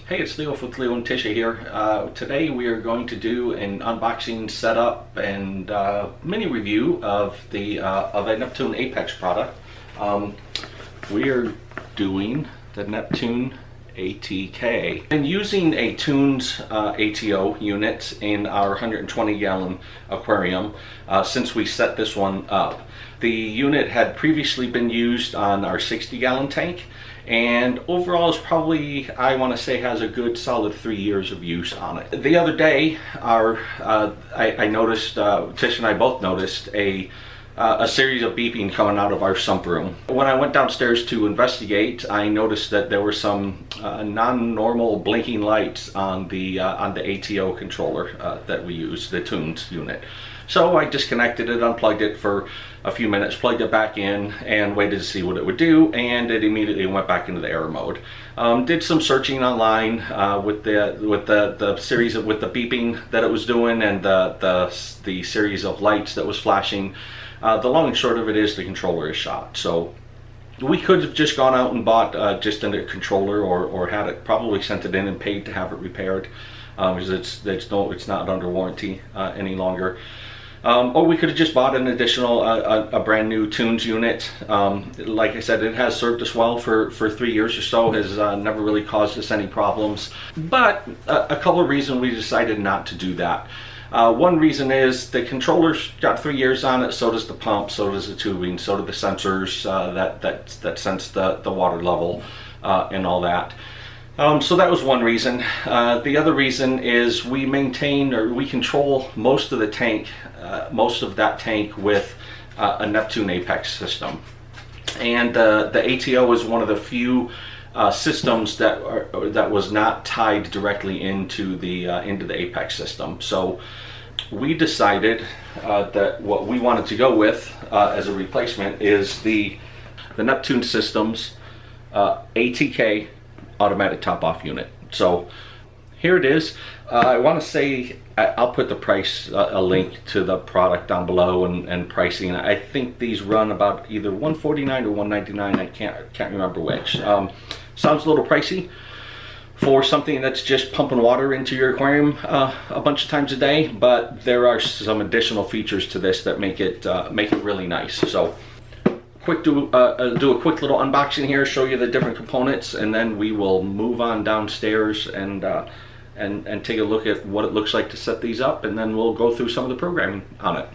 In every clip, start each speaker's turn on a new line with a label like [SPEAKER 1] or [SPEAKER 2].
[SPEAKER 1] Hey, it's Leo with Leo and Tisha here. Today we are going to do an unboxing, setup, and mini review of a Neptune Apex product. We are doing the Neptune ATK and using a Tunes ATO unit in our 120 gallon aquarium since we set this one up. The unit had previously been used on our 60 gallon tank, and overall is probably, I want to say, has a good solid 3 years of use on it. The other day, I noticed, Tish and I both noticed a series of beeping coming out of our sump room. When I went downstairs to investigate, I noticed that there were some non-normal blinking lights on the ATO controller that we use, the Tunes unit. So I disconnected it, unplugged it for a few minutes, plugged it back in, and waited to see what it would do, and it immediately went back into the error mode. Did some searching online with the series with the beeping that it was doing and the series of lights that was flashing. The long and short of it is the controller is shot. So we could have just gone out and bought just a controller, or had it probably sent it in and paid to have it repaired, because it's not under warranty any longer. Or we could have just bought an additional, a brand new Tunes unit. Like I said, it has served us well for 3 years or so, has never really caused us any problems. But a couple of reasons we decided not to do that. One reason is the controller's got 3 years on it, so does the pump, so does the tubing, so do the sensors that sense the water level and all that. So that was one reason. The other reason is we maintain, or we control most of the tank, most of that tank with a Neptune Apex system. And the ATO is one of the few systems that was not tied directly into the Apex system. So we decided that what we wanted to go with as a replacement is the Neptune Systems ATK automatic top-off unit. So here it is. I want to say I'll put the price, a link to the product down below, and pricing. I think these run about either $149 or $199. I can't remember which. Sounds a little pricey for something that's just pumping water into your aquarium a bunch of times a day, but there are some additional features to this that make it really nice. So do a quick little unboxing here, show you the different components, and then we will move on downstairs and take a look at what it looks like to set these up, and then we'll go through some of the programming on it.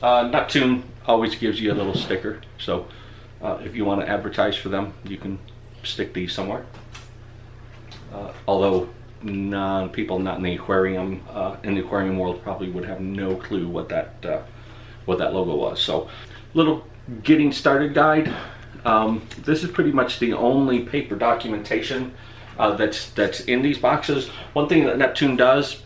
[SPEAKER 1] Neptune always gives you a little sticker, so if you want to advertise for them, you can stick these somewhere. Although people not in the aquarium world probably would have no clue what that logo was. So, little getting started guide. This is pretty much the only paper documentation that's in these boxes. One thing that Neptune does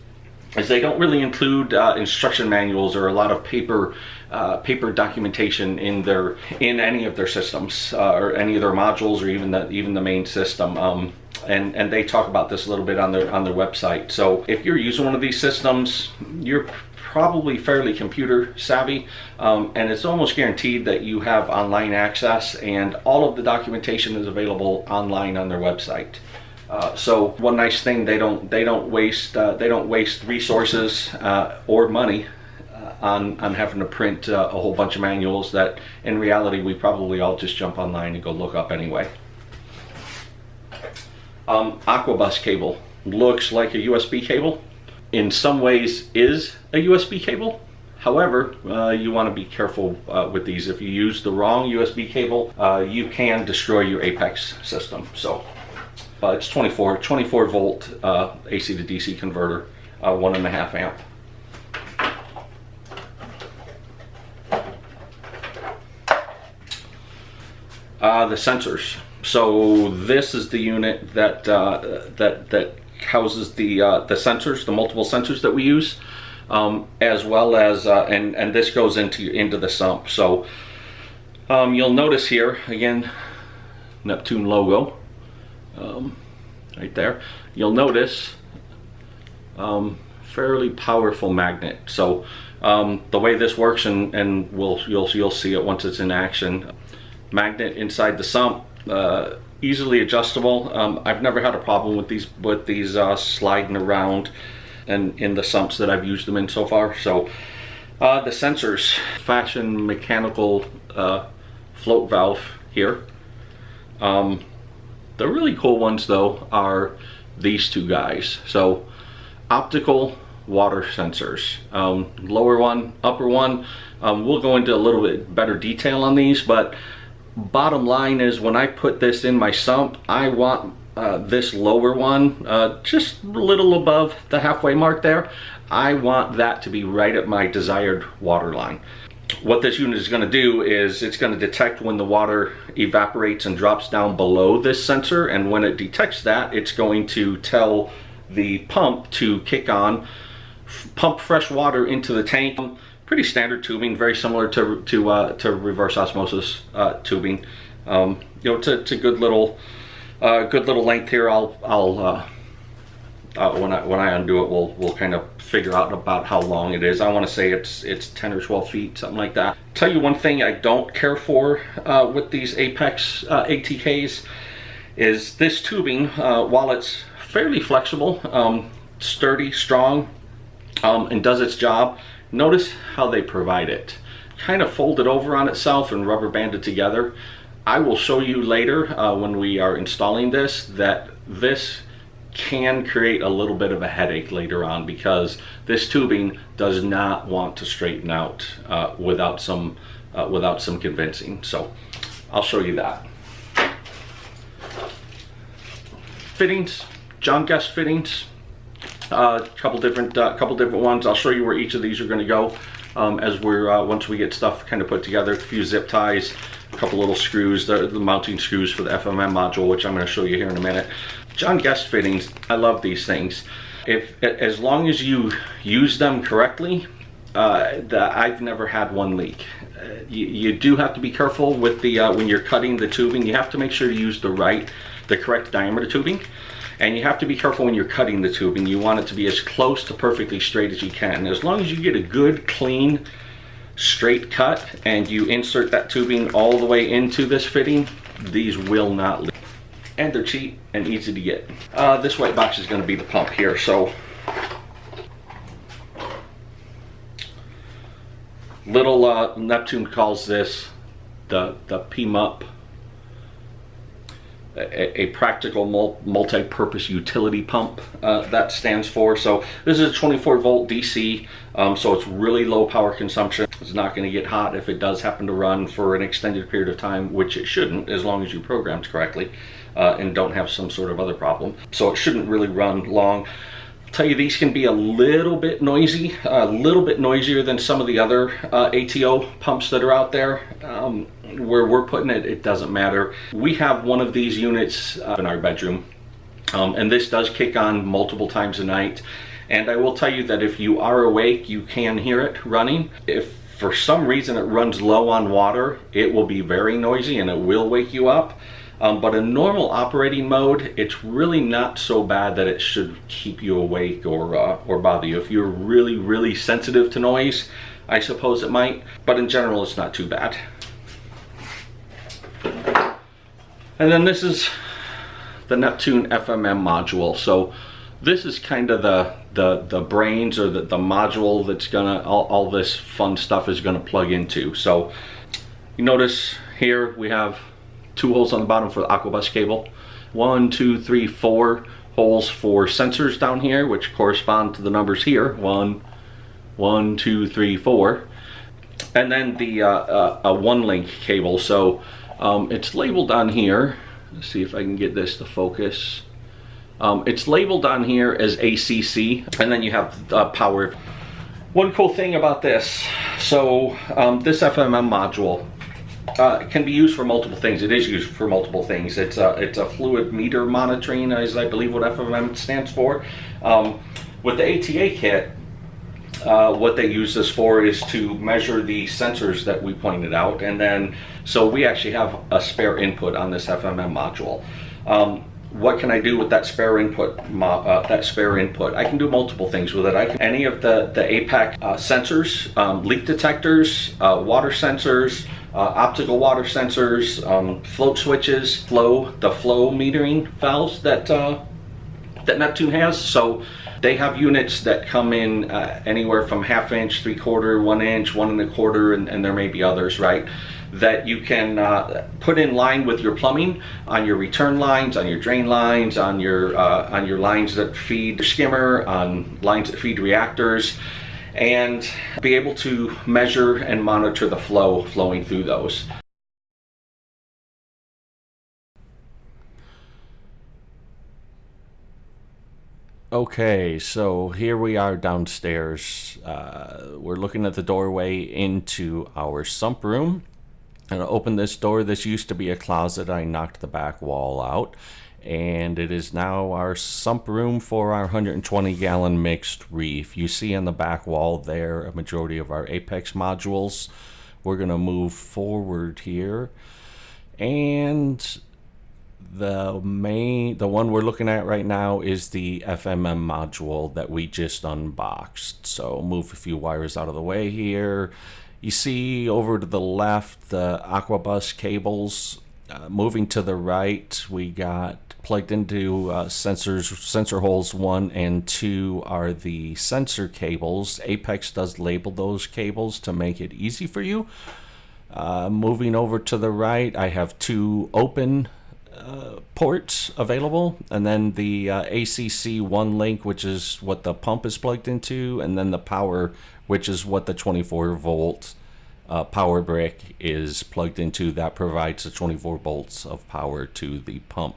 [SPEAKER 1] is they don't really include instruction manuals or a lot of paper documentation in any of their systems, or any of their modules, or even the main system. And they talk about this a little bit on their website. So if you're using one of these systems, you're probably fairly computer savvy, and it's almost guaranteed that you have online access, and all of the documentation is available online on their website. So one nice thing, they don't waste resources or money on having to print a whole bunch of manuals that in reality we probably all just jump online and go look up anyway. Aquabus cable looks like a USB cable. In some ways is a USB cable. However, you want to be careful with these. If you use the wrong USB cable, you can destroy your Apex system. So it's 24 volt AC to DC converter, 1.5 amp. The sensors. So this is the unit that houses the sensors, the multiple sensors that we use, as well as and this goes into the sump. So you'll notice here again, Neptune logo right there. You'll notice fairly powerful magnet. So The way this works, and you'll see it once it's in action. Magnet inside the sump, easily adjustable. I've never had a problem with these sliding around and in the sumps that I've used them in so far. So the sensors, fashion mechanical float valve here. The really cool ones though are these two guys. So optical water sensors, lower one, upper one. We'll go into a little bit better detail on these, but bottom line is when I put this in my sump, I want this lower one just a little above the halfway mark there. I want that to be right at my desired water line. What this unit is going to do is it's going to detect when the water evaporates and drops down below this sensor, and when it detects that, it's going to tell the pump to kick on, pump fresh water into the tank. Pretty standard tubing, very similar to reverse osmosis tubing. You know, it's a good little length here. When I undo it, we'll kind of figure out about how long it is. I want to say it's 10 or 12 feet, something like that. Tell you one thing I don't care for with these Apex ATKs is this tubing. While it's fairly flexible, sturdy, strong, and does its job, notice how they provide it. Kind of folded over on itself and rubber banded together. I will show you later when we are installing this that this can create a little bit of a headache later on, because this tubing does not want to straighten out without some convincing. So I'll show you that. Fittings, John Guest fittings, couple different ones. I'll show you where each of these are going to go as we're once we get stuff kind of put together. A few zip ties, a couple little screws, the mounting screws for the FMM module, which I'm going to show you here in a minute. John Guest fittings, I love these things. As long as you use them correctly, I've never had one leak. You do have to be careful with the when you're cutting the tubing. You have to make sure you use the correct diameter tubing, and you have to be careful when you're cutting the tubing. You want it to be as close to perfectly straight as you can. As long as you get a good, clean, straight cut, and you insert that tubing all the way into this fitting, these will not leak. And they're cheap and easy to get. This white box is going to be the pump here. So little Neptune calls this the PMUP, a practical multi-purpose utility pump. That stands for. So this is a 24 volt DC, so it's really low power consumption. It's not going to get hot if it does happen to run for an extended period of time, which it shouldn't, as long as you program it correctly and don't have some sort of other problem. So it shouldn't really run long. I'll tell you, these can be a little bit noisy, a little bit noisier than some of the other ATO pumps that are out there. Where we're putting it, it doesn't matter. We have one of these units in our bedroom, and this does kick on multiple times a night. And I will tell you that if you are awake, you can hear it running. If for some reason it runs low on water, it will be very noisy and it will wake you up. But in normal operating mode, it's really not so bad that it should keep you awake or bother you. If you're really, really sensitive to noise, I suppose it might, but in general, it's not too bad. And then this is the Neptune FMM module. So this is kind of the brains, or the module that's gonna, all this fun stuff is gonna plug into. So you notice here we have 2 holes on the bottom for the Aquabus cable. 1, 2, 3, 4 holes for sensors down here, which correspond to the numbers here. 1, 2, 3, 4. And then the a 1-link cable. So it's labeled on here. Let's see if I can get this to focus. It's labeled on here as ACC, and then you have power. One cool thing about this, so this FMM module can be used for multiple things. It is used for multiple things. It's a fluid meter monitoring, as I believe what FMM stands for. With the ATA kit, what they use this for is to measure the sensors that we pointed out, and then so we actually have a spare input on this FMM module. what can I do with that spare input? I can do multiple things with it. Any of the Apex sensors, leak detectors, water sensors, optical water sensors, float switches, the flow metering valves that Neptune has. So they have units that come in anywhere from 1/2 inch, 3/4, 1 inch, 1 1/4, and there may be others, right? That you can put in line with your plumbing on your return lines, on your drain lines, on your lines that feed skimmer, on lines that feed reactors, and be able to measure and monitor the flow flowing through those. Okay, so here we are downstairs. We're looking at the doorway into our sump room. I'm gonna open this door. This used to be a closet. I knocked the back wall out, and it is now our sump room for our 120-gallon mixed reef. You see on the back wall there a majority of our Apex modules. We're gonna move forward here, and the one we're looking at right now is the FMM module that we just unboxed. So move a few wires out of the way here. You see over to the left the Aquabus cables. Moving to the right, we got plugged into sensor holes 1 and 2 are the sensor cables. Apex does label those cables to make it easy for you. Moving over to the right, I have 2 open ports available, and then the ACC 1 link, which is what the pump is plugged into, and then the power, which is what the 24-volt power brick is plugged into. That provides the 24 volts of power to the pump.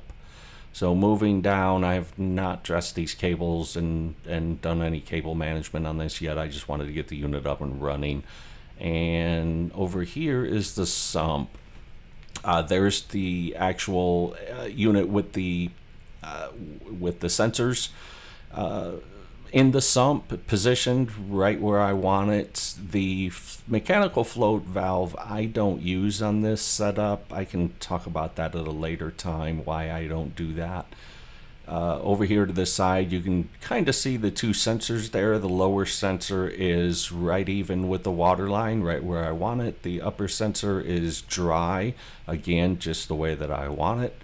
[SPEAKER 1] So moving down, I have not dressed these cables and done any cable management on this yet. I just wanted to get the unit up and running. And over here is the sump. There's the actual unit with the sensors in the sump, positioned right where I want it. The mechanical float valve I don't use on this setup. I can talk about that at a later time, why I don't do that. Over here to the side, you can kind of see the 2 sensors there. The lower sensor is right even with the water line, right where I want it. The upper sensor is dry, again, just the way that I want it.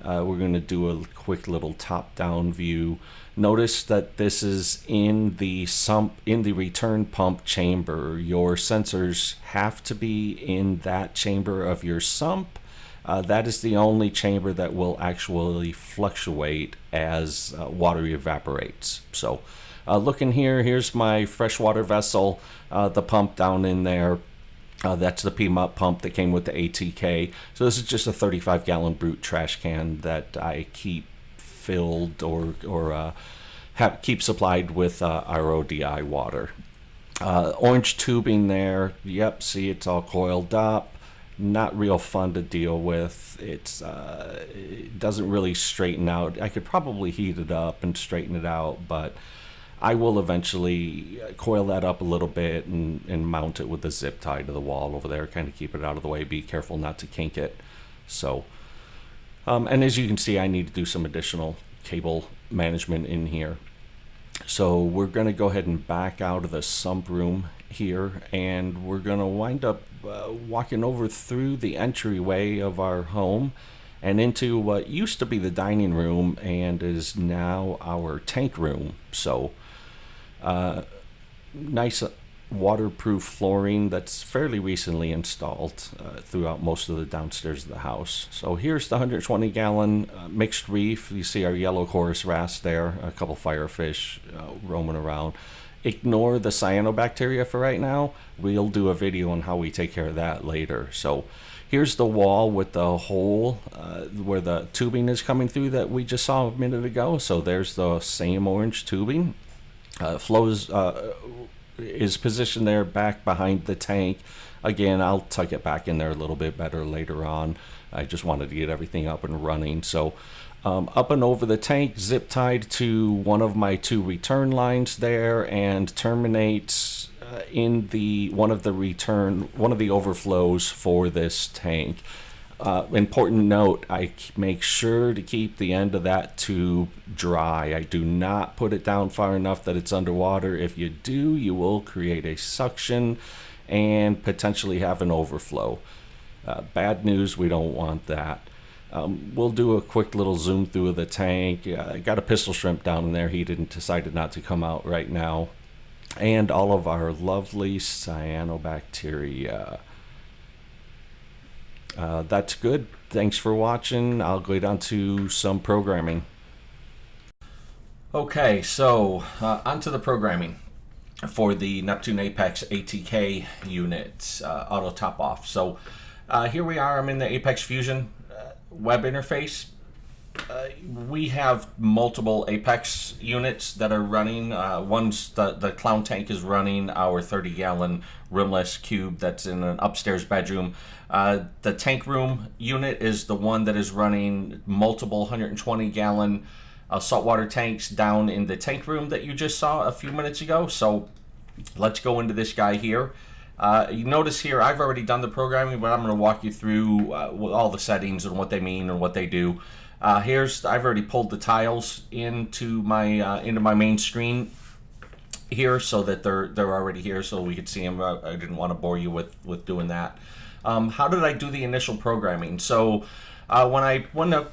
[SPEAKER 1] We're going to do a quick little top-down view. Notice that this is in the sump, in the return pump chamber. Your sensors have to be in that chamber of your sump. That is the only chamber that will actually fluctuate as water evaporates. So looking here, here's my freshwater vessel, the pump down in there. That's the PMUP pump that came with the ATK. So this is just a 35-gallon brute trash can that I keep filled or keep supplied with RODI water. Orange tubing there. Yep, see, it's all coiled up. Not real fun to deal with. It doesn't really straighten out. I could probably heat it up and straighten it out, but I will eventually coil that up a little bit and mount it with a zip tie to the wall over there, kind of keep it out of the way, be careful not to kink it. So, and as you can see, I need to do some additional cable management in here. So we're going to go ahead and back out of the sump room here, and we're going to wind up walking over through the entryway of our home and into what used to be the dining room and is now our tank room. So nice waterproof flooring that's fairly recently installed throughout most of the downstairs of the house. So here's the 120-gallon mixed reef. You see our yellow chorus wrasse there, a couple firefish roaming around. Ignore the cyanobacteria for right now. We'll do a video on how we take care of that later. So here's the wall with the hole where the tubing is coming through that we just saw a minute ago. So there's the same orange tubing. Flows is positioned there back behind the tank. Again, I'll tuck it back in there a little bit better later on. I just wanted to get everything up and running. So up and over the tank, zip tied to one of my 2 return lines there, and terminates in one of the overflows for this tank. Important note, I make sure to keep the end of that tube dry. I do not put it down far enough that it's underwater. If you do, you will create a suction and potentially have an overflow. Bad news, we don't want that. We'll do a quick little zoom through of the tank. I got a pistol shrimp down in there. He decided not to come out right now. And all of our lovely cyanobacteria. That's good. Thanks for watching. I'll go down to some programming. Okay, so onto the programming for the Neptune Apex ATK unit, auto top off. So here we are. I'm in the Apex Fusion web interface. We have multiple Apex units that are running. One's the clown tank is running our 30-gallon rimless cube that's in an upstairs bedroom. The tank room unit is the one that is running multiple 120-gallon saltwater tanks down in the tank room that you just saw a few minutes ago. So let's go into this guy here. You notice here I've already done the programming, but I'm going to walk you through all the settings and what they mean and what they do. I've already pulled the tiles into my main screen here, so that they're already here, so we could see them. I didn't want to bore you with doing that. How did I do the initial programming? So when I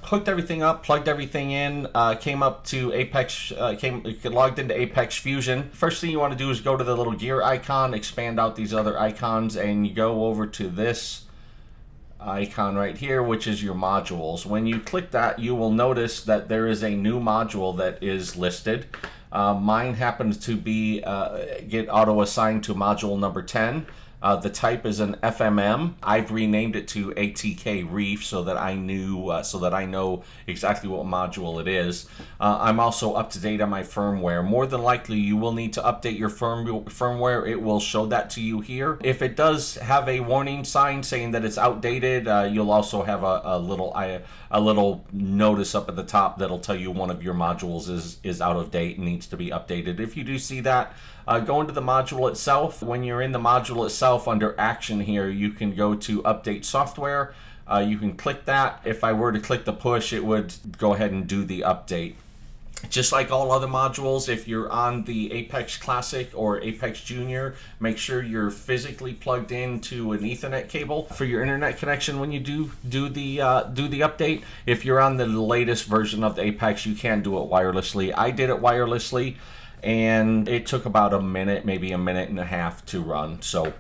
[SPEAKER 1] hooked everything up, plugged everything in, came up to Apex, logged into Apex Fusion. First thing you want to do is go to the little gear icon, expand out these other icons, and you go over to this icon right here, which is your modules. When you click that, you will notice that there is a new module that is listed. Mine happens to be get auto assigned to module number 10. The type is an FMM. I've renamed it to ATK Reef so that I know exactly what module it is. I'm also up to date on my firmware. More than likely, you will need to update your firmware. It will show that to you here. If it does have a warning sign saying that it's outdated, you'll also have a little notice up at the top that'll tell you one of your modules is out of date and needs to be updated. If you do see that, go into the module itself. When you're in the module itself, under action here, you can go to update software. You can click that. If I were to click the push, it would go ahead and do the update. Just like all other modules, if you're on the Apex Classic or Apex Junior, make sure you're physically plugged into an Ethernet cable for your internet connection when you do the update. If you're on the latest version of the Apex, you can do it wirelessly. I did it wirelessly, and it took about a minute, maybe a minute and a half to run. So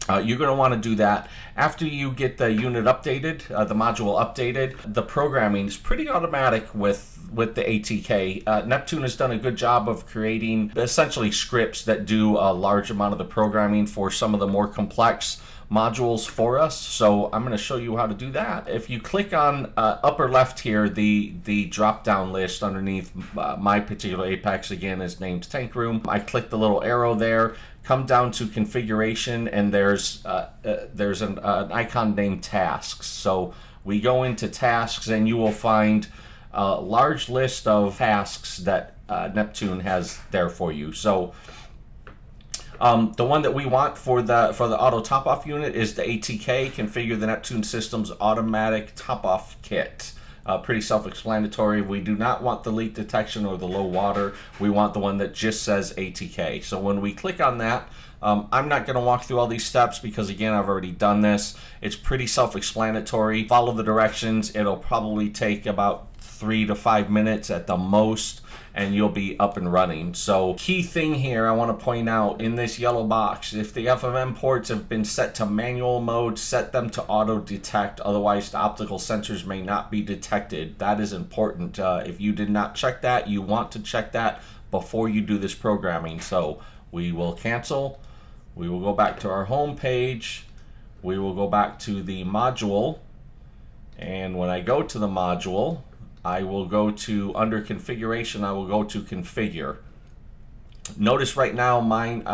[SPEAKER 1] you're going to want to do that. After you get the unit updated, the module updated, the programming is pretty automatic with the ATK. Neptune has done a good job of creating essentially scripts that do a large amount of the programming for some of the more complex modules for us. So I'm going to show you how to do that. If you click on upper left here, the drop down list underneath my particular Apex, again, is named Tank Room. I click the little arrow there, come down to configuration, and there's an icon named tasks. So we go into tasks, and you will find a large list of tasks that Neptune has there for you. So the one that we want for the auto top off unit is the ATK, configure the Neptune system's automatic top off kit. Pretty self-explanatory. We do not want the leak detection or the low water. We want the one that just says ATK. So when we click on that, I'm not going to walk through all these steps because, again, I've already done this. It's pretty self-explanatory. Follow the directions. It'll probably take about 3 to 5 minutes at the most, and you'll be up and running. So key thing here I want to point out in this yellow box, if the FMM ports have been set to manual mode, set them to auto detect, otherwise the optical sensors may not be detected. That is important. If you did not check that, you want to check that before you do this programming. So we will cancel. We will go back to our home page. We will go back to the module, and when I go to the module, I will go to, under configuration, I will go to configure. Notice right now mine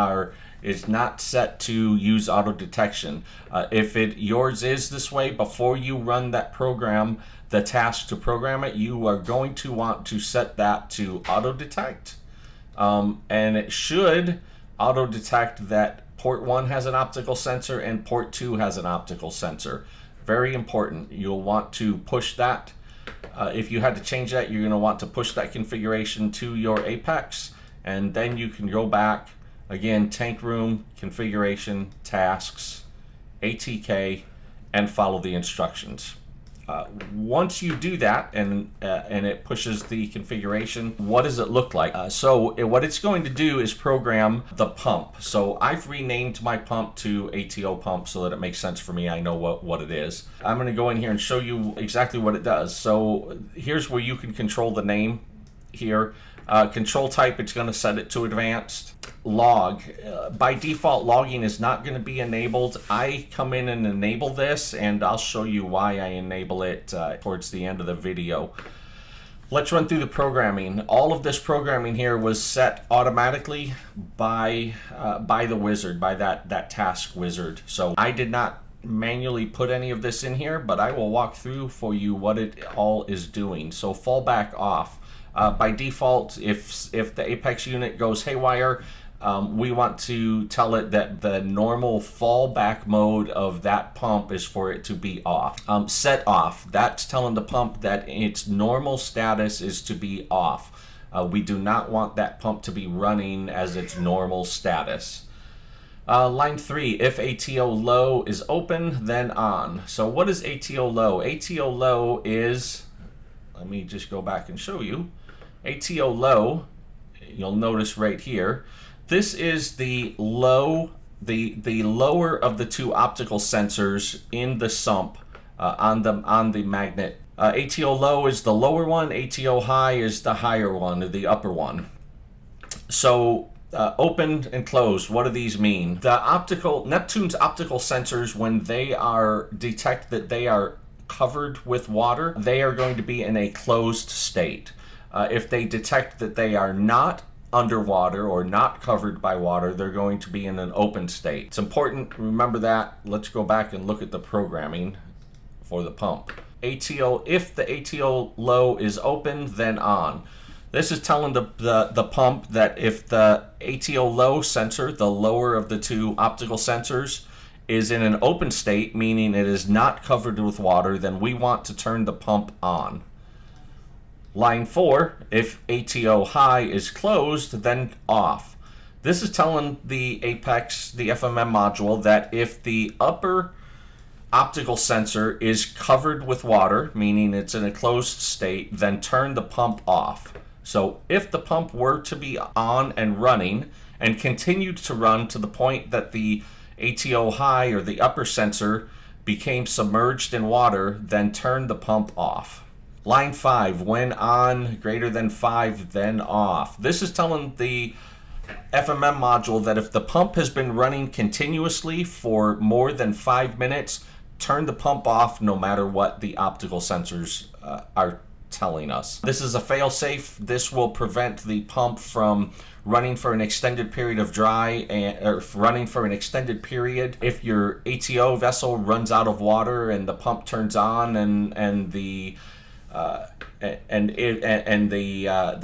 [SPEAKER 1] is not set to use auto detection. If yours is this way, before you run that program, the task to program it, you are going to want to set that to auto detect, and it should auto detect that port 1 has an optical sensor and port 2 has an optical sensor. Very important. You'll want to push that. If you had to change that, you're going to want to push that configuration to your Apex, and then you can go back again, tank room, configuration, tasks, ATK, and follow the instructions. Once you do that and it pushes the configuration, what does it look like? What it's going to do is program the pump. So I've renamed my pump to ATO pump so that it makes sense for me. I know what it is. I'm going to go in here and show you exactly what it does. So here's where you can control the name here. Control type, it's going to set it to advanced. Log, by default logging is not going to be enabled. I come in and enable this, and I'll show you why I enable it towards the end of the video. Let's run through the programming. All of this programming here was set automatically by the wizard, by that task wizard. So I did not manually put any of this in here, but I will walk through for you what it all is doing. So fallback off. By default, if the Apex unit goes haywire, we want to tell it that the normal fallback mode of that pump is for it to be off. Set off, that's telling the pump that its normal status is to be off. We do not want that pump to be running as its normal status. Line 3, if ATO low is open, then on. So what is ATO low? ATO low is, let me just go back and show you. ATO low, you'll notice right here, this is the lower of the two optical sensors in the sump on the magnet. ATO low is the lower one, ATO high is the higher one, or the upper one. So open and closed, what do these mean? Neptune's optical sensors, when they detect that they are covered with water, they are going to be in a closed state. If they detect that they are not underwater or not covered by water, they're going to be in an open state. It's important, remember that. Let's go back and look at the programming for the pump. ATO, if the ATO low is open, then on. This is telling the pump that if the ATO low sensor, the lower of the two optical sensors, is in an open state, meaning it is not covered with water, then we want to turn the pump on. Line 4, if ATO high is closed, then off. This is telling the Apex, the FMM module, that if the upper optical sensor is covered with water, meaning it's in a closed state, then turn the pump off. So if the pump were to be on and running and continued to run to the point that the ATO high or the upper sensor became submerged in water, then turn the pump off. Line 5, when on, greater than 5, then off. This is telling the FMM module that if the pump has been running continuously for more than 5 minutes, turn the pump off no matter what the optical sensors are telling us. This is a fail-safe. This will prevent the pump from running for an extended period of dry or running for an extended period. If your ATO vessel runs out of water and the pump turns on and the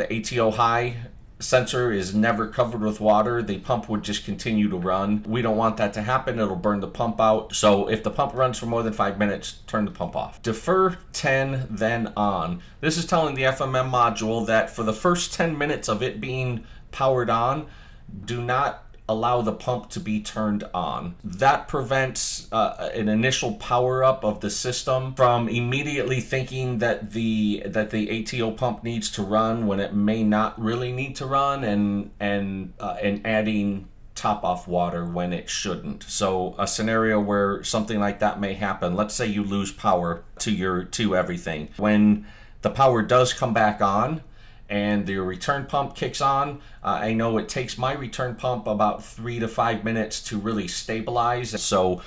[SPEAKER 1] ATO high sensor is never covered with water, the pump would just continue to run. We don't want that to happen. It'll burn the pump out. So if the pump runs for more than 5 minutes, turn the pump off. Defer 10, then on. This is telling the FMM module that for the first 10 minutes of it being powered on, do not allow the pump to be turned on. That prevents an initial power up of the system from immediately thinking that the ATO pump needs to run when it may not really need to run, and adding top off water when it shouldn't. So a scenario where something like that may happen, let's say you lose power to everything. When the power does come back on and your return pump kicks on, I know it takes my return pump about 3 to 5 minutes to really stabilize. So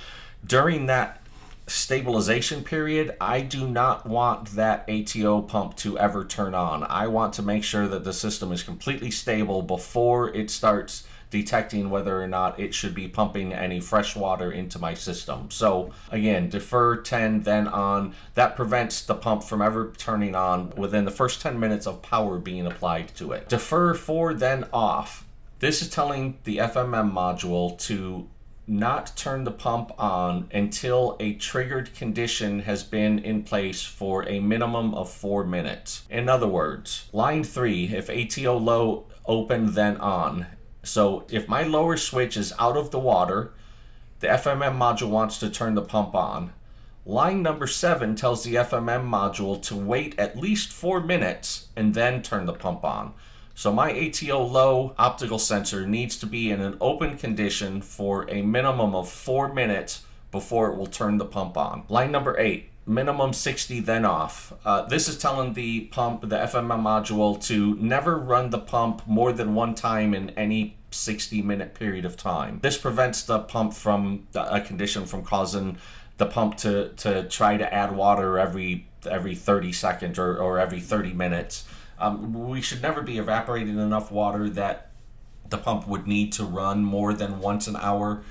[SPEAKER 1] during that stabilization period, I do not want that ATO pump to ever turn on. I want to make sure that the system is completely stable before it starts detecting whether or not it should be pumping any fresh water into my system. So again, defer 10, then on. That prevents the pump from ever turning on within the first 10 minutes of power being applied to it. Defer 4, then off. This is telling the FMM module to not turn the pump on until a triggered condition has been in place for a minimum of 4 minutes. In other words, line 3, if ATO low open then on. So if my lower switch is out of the water, the FMM module wants to turn the pump on. Line number 7 tells the FMM module to wait at least 4 minutes and then turn the pump on. So my ATO low optical sensor needs to be in an open condition for a minimum of 4 minutes before it will turn the pump on. Line number 8, minimum 60 then off. This is telling the pump, the FMM module, to never run the pump more than one time in any 60-minute period of time. This prevents the pump from a condition from causing the pump to try to add water every 30 seconds or every 30 minutes. We should never be evaporating enough water that the pump would need to run more than once an hour.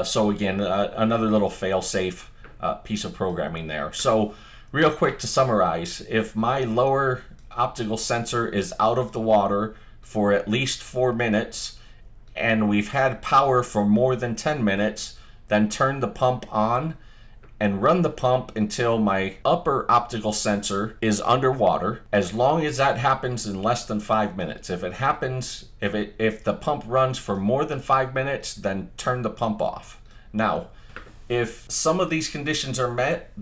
[SPEAKER 1] So again, another little fail-safe piece of programming there. So real quick to summarize, if my lower optical sensor is out of the water for at least 4 minutes and we've had power for more than 10 minutes, then turn the pump on and run the pump until my upper optical sensor is underwater, as long as that happens in less than 5 minutes. If it happens, if the pump runs for more than 5 minutes, then turn the pump off. Now, if some of these conditions are met,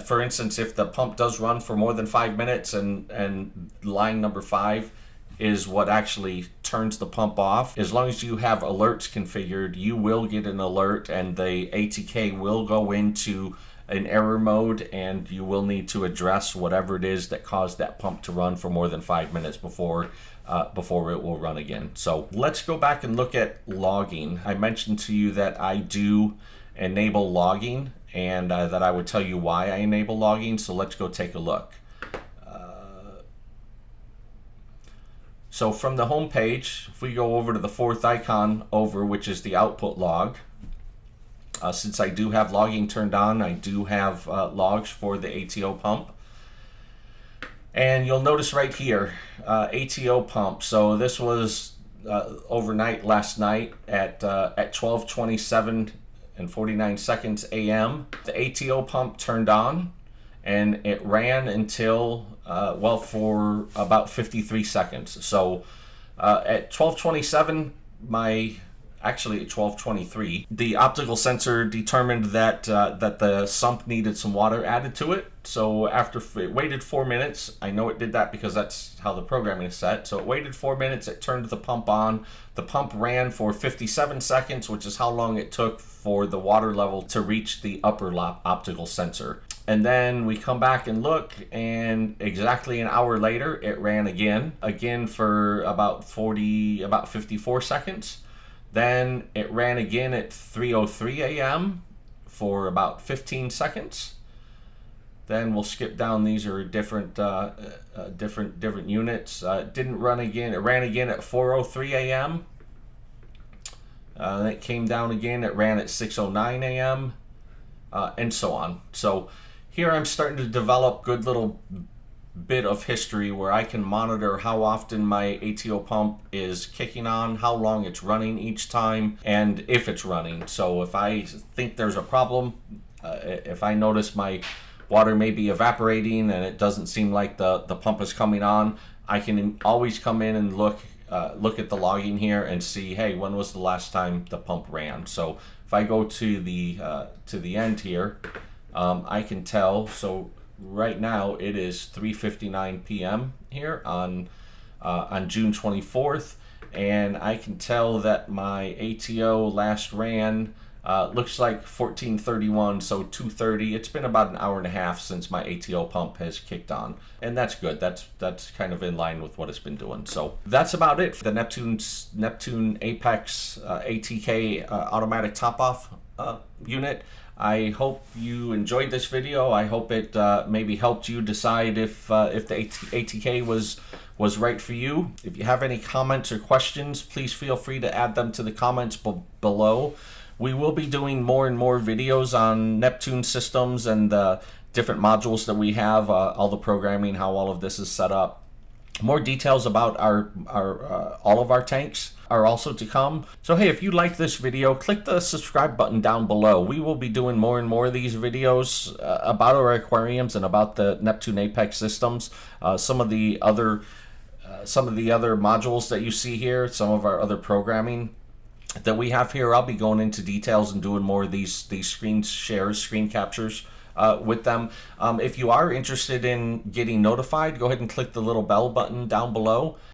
[SPEAKER 1] for instance, if the pump does run for more than 5 minutes and line number 5 is what actually turns the pump off, as long as you have alerts configured, you will get an alert and the ATK will go into an error mode and you will need to address whatever it is that caused that pump to run for more than 5 minutes before it will run again. So let's go back and look at logging. I mentioned to you that I do enable logging and that I would tell you why I enable logging, so let's go take a look. So from the home page, if we go over to the fourth icon over, which is the output log, since I do have logging turned on, I do have logs for the ATO pump. And you'll notice right here, ATO pump. So this was overnight last night at 12:27 and 49 seconds a.m. The ATO pump turned on and it ran until for about 53 seconds. So at 12:27, actually at 12:23, the optical sensor determined that the sump needed some water added to it. So after it waited 4 minutes, I know it did that because that's how the programming is set. So it waited 4 minutes, it turned the pump on. The pump ran for 57 seconds, which is how long it took for the water level to reach the upper optical sensor. And then we come back and look, and exactly an hour later, it ran again for about 54 seconds. Then it ran again at 3:03 a.m. for about 15 seconds. Then we'll skip down. These are different units. It didn't run again. It ran again at 4:03 a.m. Then it came down again. It ran at 6:09 a.m. And so on. So here I'm starting to develop good little bit of history where I can monitor how often my ATO pump is kicking on, how long it's running each time, and if it's running. So if I think there's a problem, if I notice my water may be evaporating and it doesn't seem like the pump is coming on, I can always come in and look at the logging here and see, hey, when was the last time the pump ran? So if I go to the end here, I can tell. So right now it is 3:59 p.m. here on June 24th, and I can tell that my ATO last ran looks like 14:31, so 2:30. It's been about an hour and a half since my ATO pump has kicked on, and that's good. That's kind of in line with what it's been doing. So that's about it for the Neptune Apex ATK automatic top-off unit. I hope you enjoyed this video. I hope it maybe helped you decide if the ATK was right for you. If you have any comments or questions, please feel free to add them to the comments below. We will be doing more and more videos on Neptune systems and the different modules that we have, all the programming, how all of this is set up. More details about our all of our tanks are also to come. So hey, if you like this video, click the subscribe button down below. We will be doing more and more of these videos about our aquariums and about the Neptune Apex systems. Some of the other modules that you see here, some of our other programming that we have here, I'll be going into details and doing more of these screen shares, screen captures with them. If you are interested in getting notified, go ahead and click the little bell button down below,